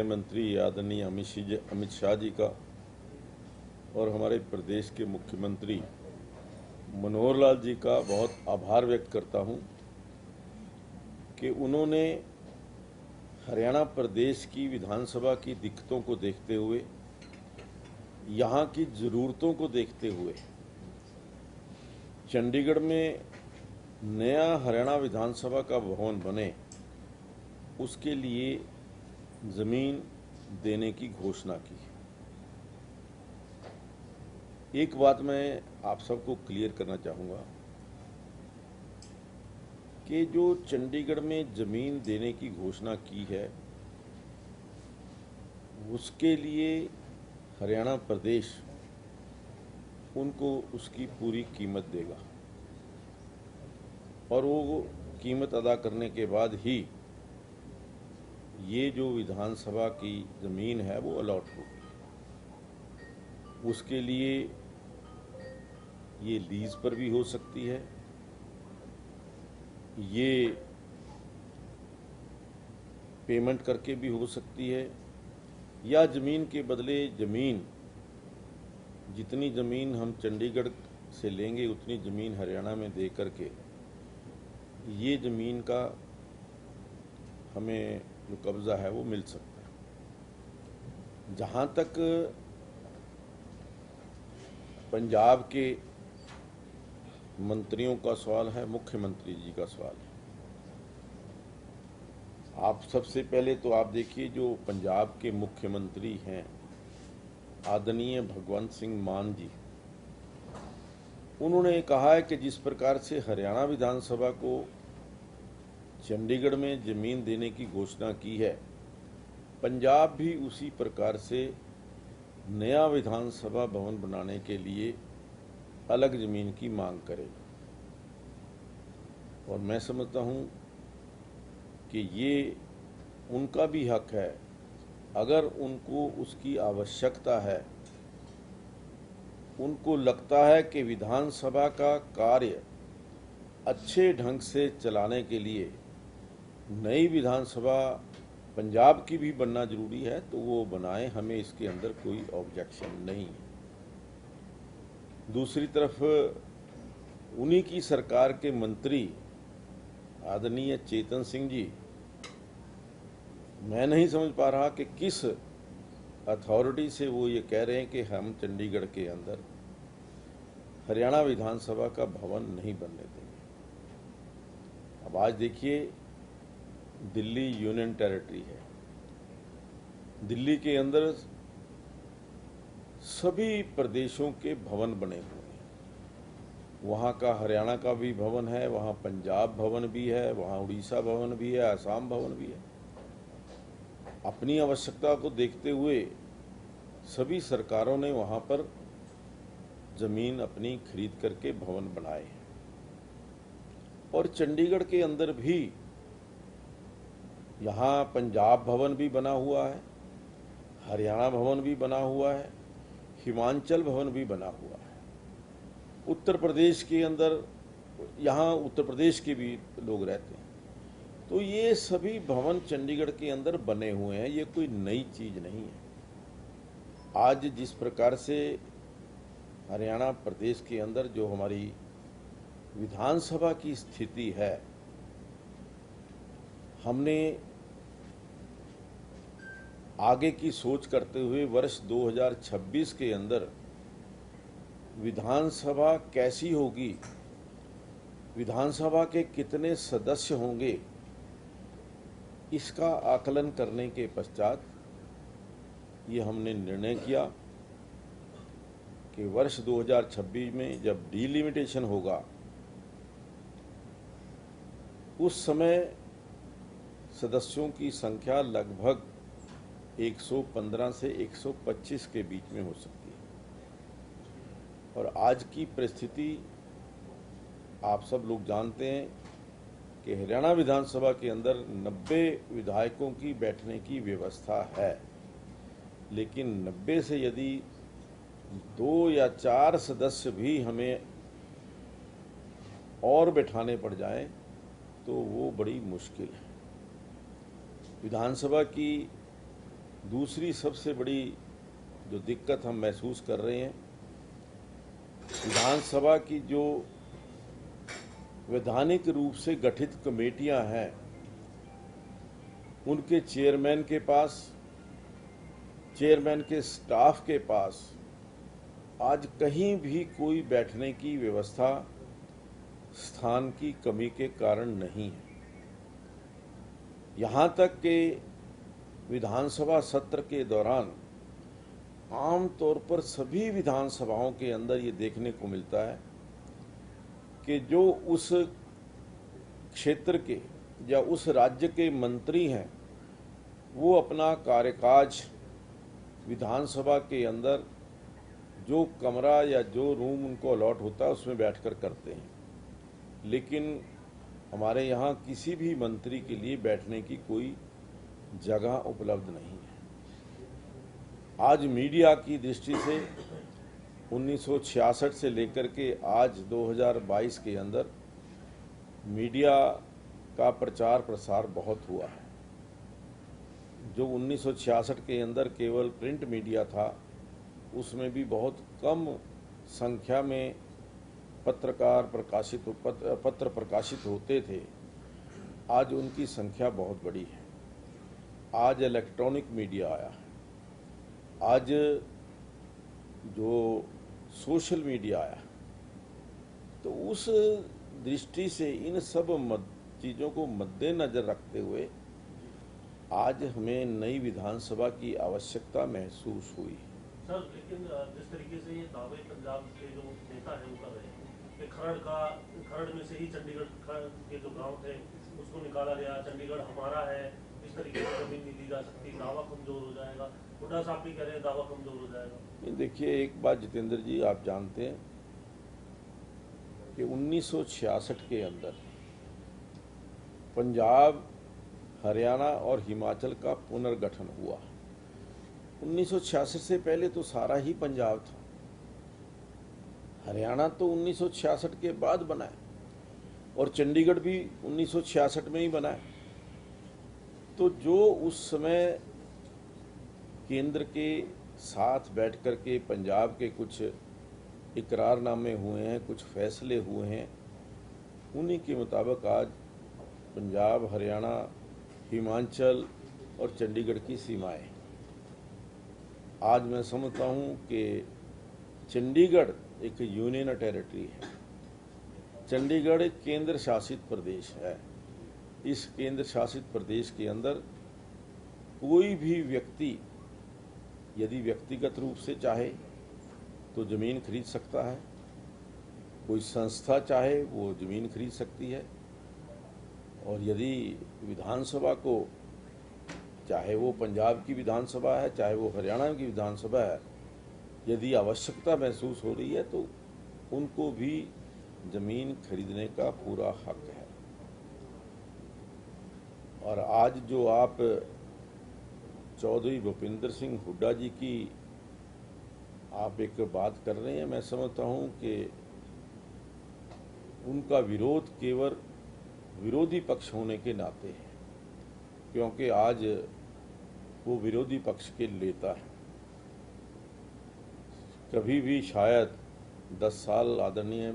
मंत्री आदरणीय अमित शाह जी का और हमारे प्रदेश के मुख्यमंत्री मनोहर लाल जी का बहुत आभार व्यक्त करता हूं कि उन्होंने हरियाणा प्रदेश की विधानसभा की दिक्कतों को देखते हुए, यहाँ की ज़रूरतों को देखते हुए चंडीगढ़ में नया हरियाणा विधानसभा का भवन बने, उसके लिए ज़मीन देने की घोषणा की। एक बात मैं आप सबको क्लियर करना चाहूँगा कि जो चंडीगढ़ में ज़मीन देने की घोषणा की है, उसके लिए हरियाणा प्रदेश उनको उसकी पूरी कीमत देगा और वो कीमत अदा करने के बाद ही ये जो विधानसभा की ज़मीन है वो अलॉट होगी। उसके लिए ये लीज पर भी हो सकती है, ये पेमेंट करके भी हो सकती है, या ज़मीन के बदले ज़मीन, जितनी ज़मीन हम चंडीगढ़ से लेंगे उतनी ज़मीन हरियाणा में दे करके ये ज़मीन का हमें जो कब्ज़ा है वो मिल सकता है। जहाँ तक पंजाब के मंत्रियों का सवाल है, मुख्यमंत्री जी का सवाल है, आप सबसे पहले तो आप देखिए जो पंजाब के मुख्यमंत्री हैं आदरणीय भगवंत सिंह मान जी, उन्होंने कहा है कि जिस प्रकार से हरियाणा विधानसभा को चंडीगढ़ में ज़मीन देने की घोषणा की है, पंजाब भी उसी प्रकार से नया विधानसभा भवन बनाने के लिए अलग ज़मीन की मांग करेगा। और मैं समझता हूं कि ये उनका भी हक है, अगर उनको उसकी आवश्यकता है, उनको लगता है कि विधानसभा का कार्य अच्छे ढंग से चलाने के लिए नई विधानसभा पंजाब की भी बनना जरूरी है, तो वो बनाएं, हमें इसके अंदर कोई ऑब्जेक्शन नहीं है। दूसरी तरफ उन्हीं की सरकार के मंत्री आदरणीय चेतन सिंह जी, मैं नहीं समझ पा रहा कि किस अथॉरिटी से वो ये कह रहे हैं कि हम चंडीगढ़ के अंदर हरियाणा विधानसभा का भवन नहीं बनने देंगे। अब आज देखिए, दिल्ली यूनियन टेरिटरी है, दिल्ली के अंदर सभी प्रदेशों के भवन बने हुए हैं। वहाँ का हरियाणा का भी भवन है, वहाँ पंजाब भवन भी है, वहाँ उड़ीसा भवन भी है, असम भवन भी है। अपनी आवश्यकता को देखते हुए सभी सरकारों ने वहाँ पर ज़मीन अपनी खरीद करके भवन बनाए हैं। और चंडीगढ़ के अंदर भी यहाँ पंजाब भवन भी बना हुआ है, हरियाणा भवन भी बना हुआ है, हिमाचल भवन भी बना हुआ है। उत्तर प्रदेश के अंदर, यहाँ उत्तर प्रदेश के भी लोग रहते हैं। तो ये सभी भवन चंडीगढ़ के अंदर बने हुए हैं, ये कोई नई चीज़ नहीं है। आज जिस प्रकार से हरियाणा प्रदेश के अंदर जो हमारी विधानसभा की स्थिति है, हमने आगे की सोच करते हुए वर्ष 2026 के अंदर विधानसभा कैसी होगी, विधानसभा के कितने सदस्य होंगे, इसका आकलन करने के पश्चात ये हमने निर्णय किया कि वर्ष 2026 में जब डिलिमिटेशन होगा, उस समय सदस्यों की संख्या लगभग 115 से 125 के बीच में हो सकती है। और आज की परिस्थिति आप सब लोग जानते हैं कि हरियाणा विधानसभा के अंदर 90 विधायकों की बैठने की व्यवस्था है, लेकिन 90 से यदि 2 या 4 सदस्य भी हमें और बैठाने पड़ जाएं तो वो बड़ी मुश्किल है। विधानसभा की दूसरी सबसे बड़ी जो दिक्कत हम महसूस कर रहे हैं, विधानसभा की जो वैधानिक रूप से गठित कमेटियां हैं, उनके चेयरमैन के पास, चेयरमैन के स्टाफ के पास आज कहीं भी कोई बैठने की व्यवस्था स्थान की कमी के कारण नहीं है। यहाँ तक कि विधानसभा सत्र के दौरान आमतौर पर सभी विधानसभाओं के अंदर ये देखने को मिलता है कि जो उस क्षेत्र के या उस राज्य के मंत्री हैं, वो अपना कार्यकाज विधानसभा के अंदर जो कमरा या जो रूम उनको अलॉट होता है उसमें बैठकर करते हैं, लेकिन हमारे यहाँ किसी भी मंत्री के लिए बैठने की कोई जगह उपलब्ध नहीं है। आज मीडिया की दृष्टि से 1966 से लेकर के आज 2022 के अंदर मीडिया का प्रचार प्रसार बहुत हुआ है। जो 1966 के अंदर केवल प्रिंट मीडिया था, उसमें भी बहुत कम संख्या में पत्र प्रकाशित होते थे। आज उनकी संख्या बहुत बड़ी है। आज इलेक्ट्रॉनिक मीडिया आया है, आज जो सोशल मीडिया आया, तो उस दृष्टि से इन सब चीज़ों को मद्देनजर रखते हुए आज हमें नई विधानसभा की आवश्यकता महसूस हुई। सर, लेकिन जिस तरीके से ये दावे पंजाब के जो नेता हैं वो कर रहे हैं कि खरड़ में से ही चंडीगढ़ के जो गांव थे उसको निकाला गया, चंडीगढ़ हमारा है, इस तरीके से जमीन नहीं दी जा सकती, दावा कमजोर हो जाएगा। हुड्डा साहब भी कह रहे हैं दावा कमजोर हो जाएगा। देखिए, एक बात जितेंद्र जी, आप जानते हैं कि 1966 के अंदर पंजाब, हरियाणा और हिमाचल का पुनर्गठन हुआ। 1966 से पहले तो सारा ही पंजाब था। हरियाणा तो 1966 के बाद बना है और चंडीगढ़ भी 1966 में ही बना है। तो जो उस समय केंद्र के साथ बैठ कर के पंजाब के कुछ इकरारनामे हुए हैं, कुछ फैसले हुए हैं, उन्हीं के मुताबिक आज पंजाब, हरियाणा, हिमाचल और चंडीगढ़ की सीमाएं। आज मैं समझता हूं कि चंडीगढ़ एक यूनियन टेरिटरी है। चंडीगढ़ एक केंद्र शासित प्रदेश है। इस केंद्र शासित प्रदेश के अंदर कोई भी व्यक्ति यदि व्यक्तिगत रूप से चाहे तो ज़मीन खरीद सकता है, कोई संस्था चाहे वो ज़मीन खरीद सकती है, और यदि विधानसभा को, चाहे वो पंजाब की विधानसभा है, चाहे वो हरियाणा की विधानसभा है, यदि आवश्यकता महसूस हो रही है तो उनको भी ज़मीन खरीदने का पूरा हक है। और आज जो आप चौधरी भूपेंद्र सिंह हुड्डा जी की आप एक बात कर रहे हैं, मैं समझता हूं कि उनका विरोध केवल विरोधी पक्ष होने के नाते है, क्योंकि आज वो विरोधी पक्ष के नेता है। कभी भी शायद 10 साल आदरणीय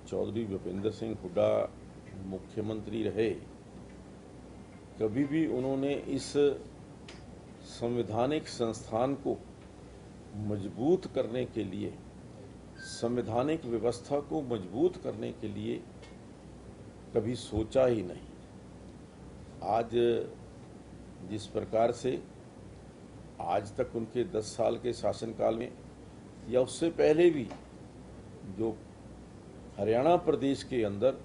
चौधरी भूपेंद्र सिंह हुड्डा मुख्यमंत्री रहे, कभी भी उन्होंने इस संवैधानिक संस्थान को मजबूत करने के लिए, संवैधानिक व्यवस्था को मजबूत करने के लिए कभी सोचा ही नहीं। आज जिस प्रकार से आज तक उनके 10 साल के शासनकाल में या उससे पहले भी जो हरियाणा प्रदेश के अंदर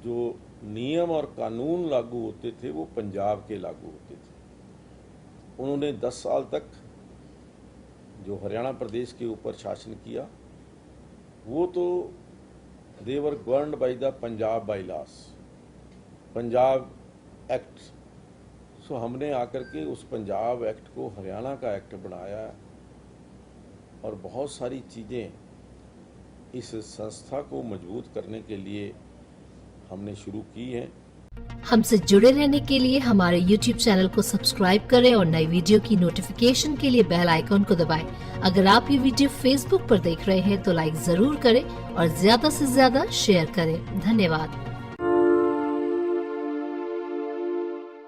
जो नियम और कानून लागू होते थे वो पंजाब के लागू होते थे। उन्होंने 10 साल तक जो हरियाणा प्रदेश के ऊपर शासन किया, वो तो they were governed by the Punjab bylaws, Punjab act. So हमने आकर के उस पंजाब एक्ट को हरियाणा का एक्ट बनाया और बहुत सारी चीज़ें इस संस्था को मजबूत करने के लिए हमने शुरू की हैं। हमसे जुड़े रहने के लिए हमारे YouTube चैनल को सब्सक्राइब करें और नई वीडियो की नोटिफिकेशन के लिए बेल आइकॉन को दबाएं। अगर आप ये वीडियो Facebook पर देख रहे हैं तो लाइक जरूर करें और ज्यादा से ज्यादा शेयर करें। धन्यवाद।